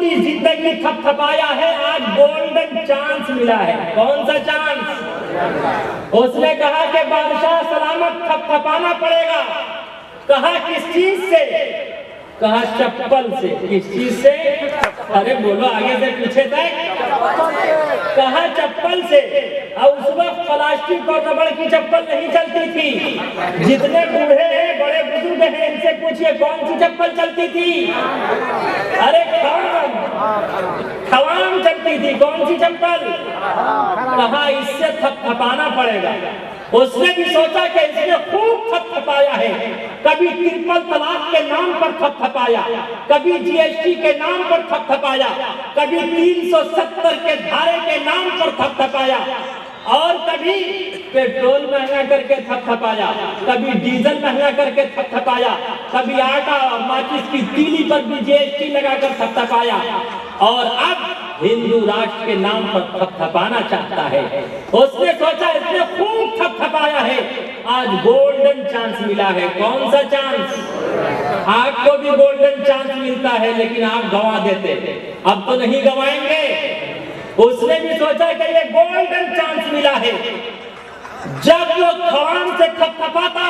पूरी जिंदगी थपथपाया है, आज गोल्डन चांस मिला है। कौन सा चांस? उसने कहा कि बादशाह सलामत थपथपाना पड़ेगा। कहा किस चीज से? कहा चप्पल से। किस चीज से? अरे बोलो आगे से पीछे तक। कहा चप्पल से। और उस वक्त प्लास्टिक और रबड़ की चप्पल नहीं चलती थी। जितने बूढ़े हैं, बड़े बुजुर्ग हैं, इनसे पूछिए कौन सी चप्पल चलती थी? अरे खवाम चलती थी। कौन सी चप्पल? कहा इससे थपथपाना पड़ेगा। उसने भी सोचा कि इसने खूब थपथपाया है। कभी ट्रिपल तलाक के नाम पर थपथपाया, कभी जीएसटी के नाम पर थपथपाया, कभी 370 के धारे के नाम पर थपथपाया, और कभी पेट्रोल महंगा करके थपथपाया, कभी डीजल महंगा करके थपथपाया, कभी आटा और माचिस की तीली पर भी जीएसटी लगाकर थपथपाया, और अब हिंदू राष्ट्र के नाम पर थपथपाना चाहता है। उसने सोचा इसने खूब थपथपाया है, आज गोल्डन चांस मिला है। कौन सा चांस? आपको भी गोल्डन चांस मिलता है, लेकिन आप गंवा देते। अब तो नहीं गंवाएंगे। उसने भी सोचा कि ये गोल्डन चांस मिला है। जब वो खवान से थपथपाता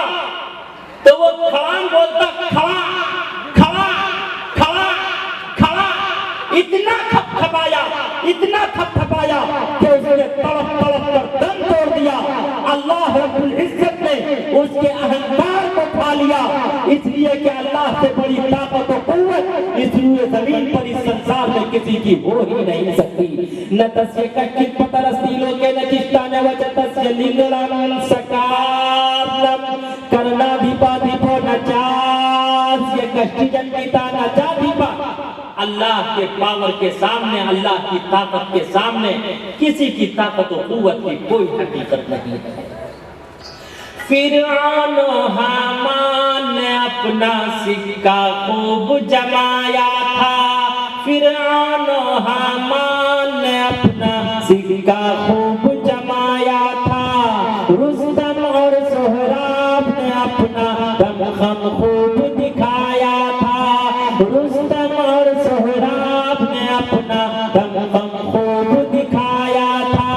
तो वो खवान बोलता खवा खवा खवा खवा। इतना थपथपाया, इतना थपथपाया कि उसने तड़प तड़प कर दम तोड़ दिया। अल्लाह रब्बुल इज्जत ने उसके अहंकार को खा लिया। इसलिए कि अल्लाह से बड़ी ताकत और कुव्वत इस जमीन पर, इस संसार में किसी की हो ही नहीं सकती। न तस्य कच्चित पतरस्ती लोके न चिष्टान वचतस्य लिंगणं सकारम करणाधिपाधिपो न चास्य कष्टिजन पिता न चाधिपा। अल्लाह के पावर के सामने, अल्लाह की ताकत के सामने किसी की ताकत और कुव्वत की कोई हकीकत नहीं है। फिरौन हामान ने अपना सिक्का खूब जमाया था। फिरौन हामान ने अपना सिक्का खूब जमाया था। रुस्तम और सोहराब ने अपना दमखम खूब दिखाया था। रुस्तम और सोहराब ने अपना दमखम खूब दिखाया था।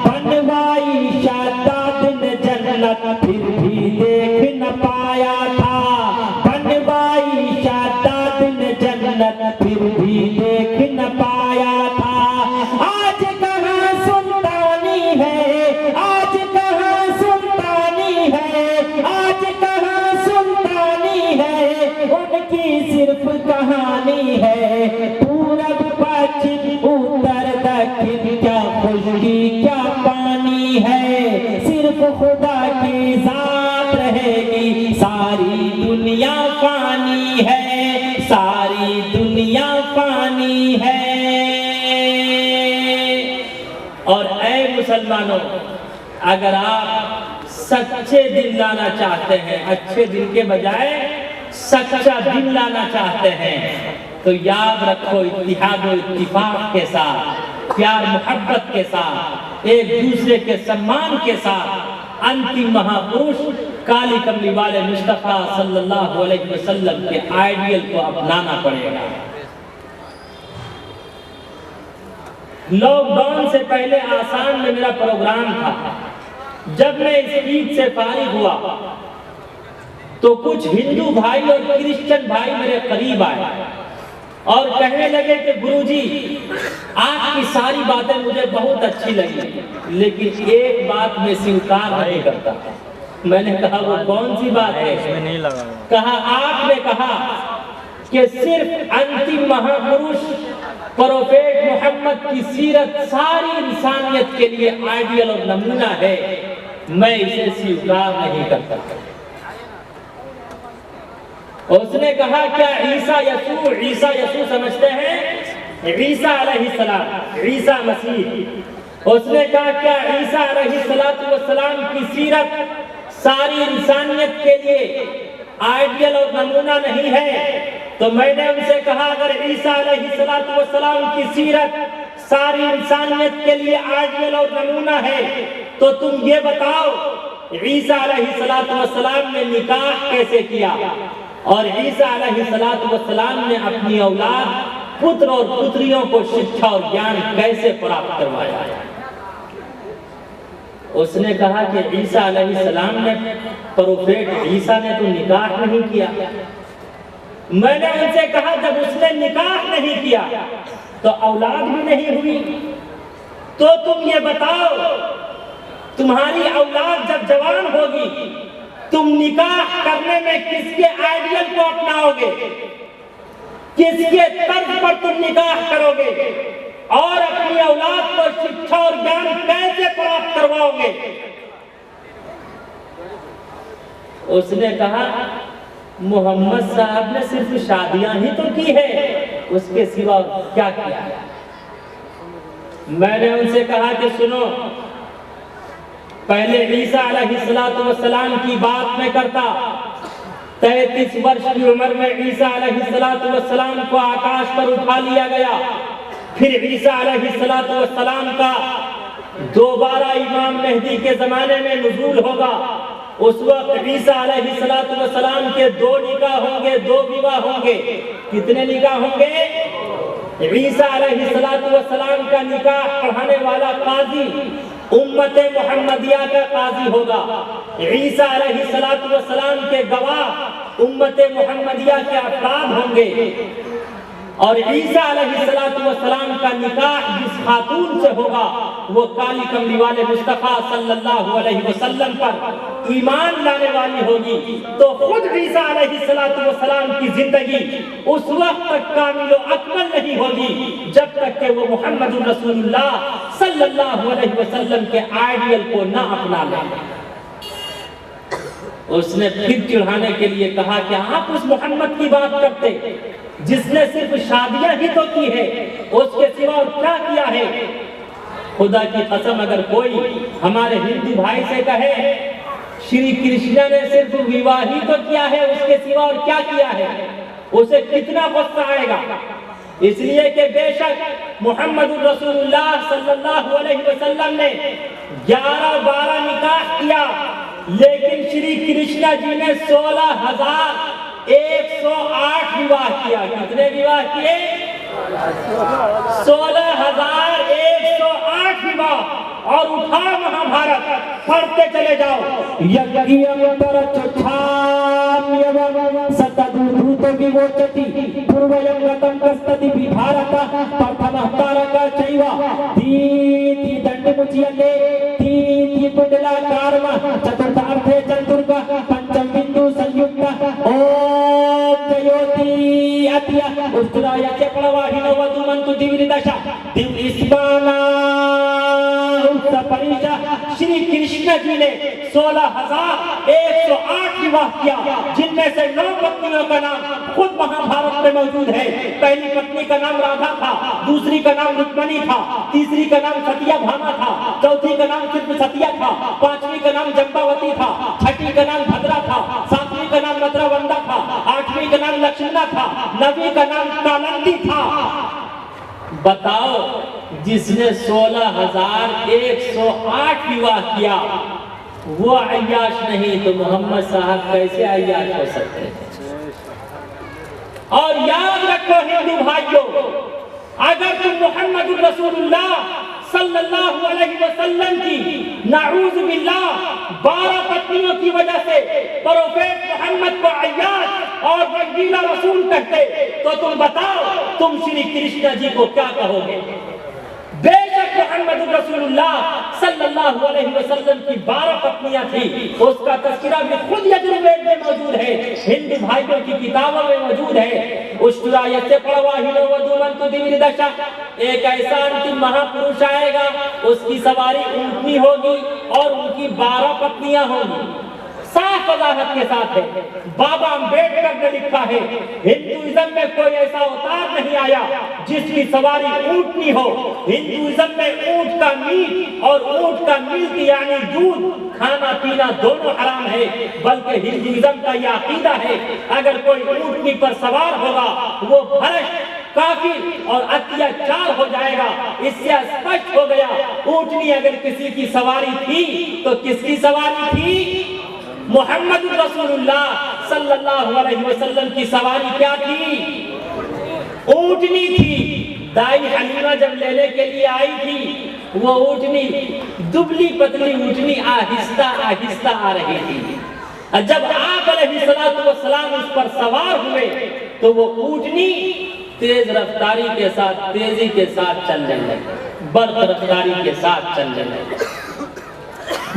बनवाई शादात ने जन्नत फिर भी देख न पाया था। बनवाई शादात ने जन्नत फिर भी देख न पाया था। आज कहाँ सुल्तानी है, आज कहाँ सुल्तानी है, आज कहाँ सुल्तानी है। उनकी सिर्फ कहानी है। पूरब पश्चिम उत्तर दक्षिण क्या खुशकी क्या पानी है। सिर्फ खुदा की जात रहेगी, सारी दुनिया पानी है, सारी दुनिया पानी है। और ऐ मुसलमानों, अगर आप सच्चे दिन लाना चाहते हैं, अच्छे दिन के बजाय सच्चा दिन लाना चाहते हैं, तो याद रखो इत्तिहाद और इत्तिफाक के साथ, प्यार मोहब्बत के साथ, एक दूसरे के सम्मान के साथ अंतिम महापुरुष काली कमली वाले मुस्तफा सल्लल्लाहु अलैहि वसल्लम के आइडियल को अपनाना पड़ेगा। लॉकडाउन से पहले आसाम में मेरा प्रोग्राम था। जब मैं इस ईद से फारिग हुआ तो कुछ हिंदू भाई और क्रिश्चियन भाई मेरे करीब आए और कहने लगे कि गुरुजी, आपकी सारी बातें मुझे बहुत अच्छी लगी, लेकिन एक बात मैं स्वीकार नहीं करता। मैंने कहा वो कौन सी बात है? इसमें नहीं लगा। कहा आपने कहा कि सिर्फ अंतिम महापुरुष प्रोफेट मोहम्मद की सीरत सारी इंसानियत के लिए आइडियल और नमूना है, मैं इसे स्वीकार नहीं करता। उसने कहा क्या ईसा यसू समझते हैं? ईसा अलैहिस्सलाम, ईसा मसीह। उसने कहा क्या ईसा अलैहिस्सलाम की सीरत सारी इंसानियत के लिए आइडियल और नमूना नहीं है? तो मैंने उनसे कहा अगर ईसा अलैहिस्सलाम की सीरत सारी इंसानियत के लिए आइडियल और नमूना है, तो तुम ये बताओ ईसा अलैहिस्सलाम ने निकाह कैसे किया और ईसा अलैहिस्सलाम ने अपनी औलाद पुत्र और पुत्रियों को शिक्षा और ज्ञान कैसे प्राप्त करवाया। उसने कहा कि ईसा अलैहिस्सलाम ने, प्रोफेट ईसा ने तो निकाह नहीं किया। मैंने उनसे कहा जब उसने निकाह नहीं किया तो औलाद भी नहीं हुई, तो तुम ये बताओ तुम्हारी औलाद जब जवान होगी तुम निकाह करने में किसके आइडियल को अपनाओगे, किसके तर्क पर तुम निकाह करोगे और अपनी औलाद को शिक्षा और ज्ञान कैसे प्राप्त करवाओगे। उसने कहा मोहम्मद साहब ने सिर्फ शादियां ही तो की है, उसके सिवा क्या किया है। मैंने उनसे कहा कि सुनो, पहले ईसा अलैहिस्सलाम की बात मैं करता। 33 वर्ष की उम्र में ईसा अलैहिस्सलाम को आकाश पर उठा लिया गया। फिर ईसा अलैहिस्सलाम का दोबारा इमाम मेहदी के जमाने में नुज़ूल होगा। उस वक्त ईसा अलैहिस्सलाम के 2 निकाह होंगे, 2 विवाह होंगे। कितने निकाह होंगे? ईसा अलैहिस्सलाम का निकाह पढ़ाने वाला काजी उम्मत मुहम्मदिया का काजी होगा। ईसा अलैहिस्सलाम के गवाह उम्मत मुहम्मदिया के अफराद होंगे। और ईसा अलैहिस्सलाम का निकाह जिस खातून से होगा वो काली कमली वाले मुस्तफा सल्लल्लाहु अलैहि वसल्लम पर ईमान लाने वाली होगी। तो खुद ईसा अलैहिस्सलाम की जिंदगी उस वक्त तक कामिल व अकमल नहीं होगी जब तक कि वो मुहम्मदुर रसूलुल्लाह सल्लल्लाहु अलैहि वसल्लम के आइडियल को ना अपना ले। उसने फिर चिढ़ाने के लिए कहा कि आप उस मोहम्मद की बात करते जिसने सिर्फ शादियां ही तो की है, उसके सिवा और क्या किया है। खुदा की कसम अगर कोई हमारे हिंदू भाई से कहे श्री कृष्ण ने सिर्फ विवाह ही तो किया है, उसके सिवा और क्या किया है, उसे कितना गुस्सा आएगा। इसलिए कि बेशक मोहम्मद रसूलुल्लाह सल्लल्लाहु अलैहि वसल्लम ने 11-12 निकाह किया, लेकिन श्री कृष्ण जी ने 16,108 विवाह किया। कितने विवाह किए? 16,108 विवाह। और उठा महाभारत पढ़ते चले जाओ। चतुर्थार्थे चतुर्ग पंचम बिंदु संयुक्त ओम जयोति अत्या उत्तराय च प्रवाहिनो वधुमन्तु दिव्यदशा दिव्यस्माना परिषा। श्री कृष्ण जी ने 16,108 विवाह किया, जिनमें से 9 पत्नियों का नाम खुद महाभारत में मौजूद है। पहली पत्नी का नाम राधा था, दूसरी का नाम रुक्मणी था, तीसरी का नाम सत्यभामा था, चौथी का नाम सिर्फ सत्या था, पांचवी का नाम जम्बावती था, छठी का नाम भद्रा था, सातवीं का नाम मद्रावंदा था, आठवीं का नाम लक्ष्मणा था, नवीं का नाम कालंदी था। बताओ, जिसने 16,108 विवाह किया वो अय्याश नहीं तो मोहम्मद साहब कैसे अय्याश हो सकते हैं। और याद रखो हिंदू भाइयों, अगर तुम मोहम्मद रसूलुल्लाह सल्लल्लाहु अलैहि वसल्लम की नाऊज़ बिल्लाह 12 पत्नियों की वजह से प्रोफेट मोहम्मद को अय्याश और रंगीला रसूल कहते, तो तुम बताओ तुम श्री कृष्ण जी को क्या कहोगे। बेशक मोहम्मद रसूलुल्लाह सल्लल्लाहु अलैहि वसल्लम की 12 पत्नियां थी, उसका तज़किरा भी खुद यजुर्वेद में मौजूद है, हिंदू भाइयों की किताबों में मौजूद है। उष्टरायस्य प्रवाहिनो वधुमन्तु दिव्यदशा, एक ऐसा अंतिम महापुरुष आएगा, उसकी सवारी ऊंटनी होगी और उनकी 12 पत्नियां होंगी। साफ वजाहत के साथ है, बाबा अम्बेडकर ने लिखा है, हिंदुइज्म में कोई ऐसा अवतार नहीं आया जिसकी सवारी ऊंटनी हो। हिंदुइज्म में ऊंट का मीट और ऊंट का मिल्क यानी दूध खाना पीना दोनों हराम है, बल्कि हिंदुइज्म का यह अकीदा है अगर कोई ऊंटनी पर सवार होगा वो भ्रष्ट, काफिर और अत्याचार हो जाएगा। इससे स्पष्ट हो गया ऊंटनी अगर किसी की सवारी थी तो किसकी सवारी थी? मोहम्मद रसूलुल्लाह सल्लल्लाहु अलैहि वसल्लम की सवारी क्या थी? ऊँटनी थी। दाई हलीमा जब लेने के लिए आई थी, वो ऊँटनी दुबली पतली ऊँटनी आहिस्ता आहिस्ता आ रही थी। और जब आप अलैहिस्सलाम उस पर सवार हुए तो वो ऊँटनी तेज रफ्तारी के साथ, तेजी के साथ चलने लगी, बर्फ रफ्तारी के साथ चलने लगी।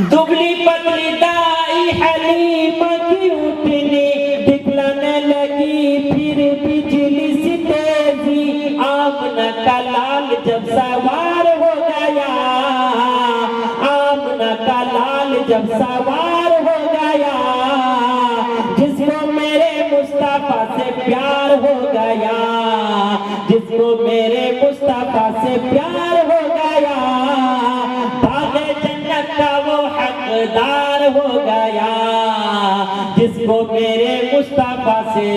दुबली पतली दाई हलीमा की ऊँटनी दिखलाने लगी, फिर बिजली सी तेजी। आमना का लाल जब सवार हो गया, आमना का लाल जब सवार हो गया, जिसको मेरे मुस्तफा से प्यार हो गया, जिसको मेरे मुस्तफा से प्यार हो गया, बाग़े जन्नत का वो हकदार हो गया, जिसको मेरे मुस्तफा से।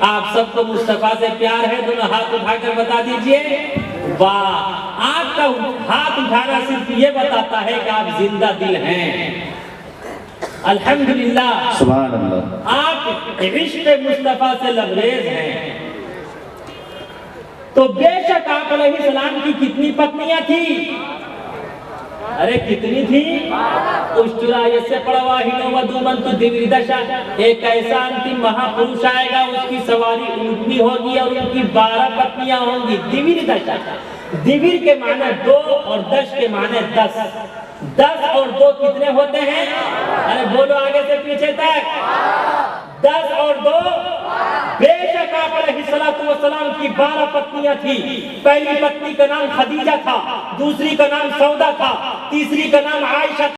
आप सबको मुस्तफा से प्यार है? दोनों हाथ उठाकर बता दीजिए। वाह! आपका हाथ उठाना सिर्फ ये बताता है कि आप जिंदा दिल हैं। अल्हम्दुलिल्लाह, सुभान अल्लाह, आप इश्क़ मुस्तफा से लबरेज हैं। तो बेशक आप अलैहिस्सलाम की कितनी पत्नियां थी? अरे कितनी थी? एक ऐसा अंतिम महापुरुष आएगा, उसकी सवारी ऊँटनी होगी और उनकी 12 पत्नियां होंगी। दिविरदशा, दिविर के माने 2 और दश के माने 10। 10 और 2 कितने होते हैं? अरे बोलो आगे से पीछे तक। 10 और 2। बेशक आप अलैहिस्सलाम की 12 पत्नियां थी। पहली पत्नी का नाम खदीजा था, दूसरी का नाम सौदा था, तीसरी का नाम आयशा।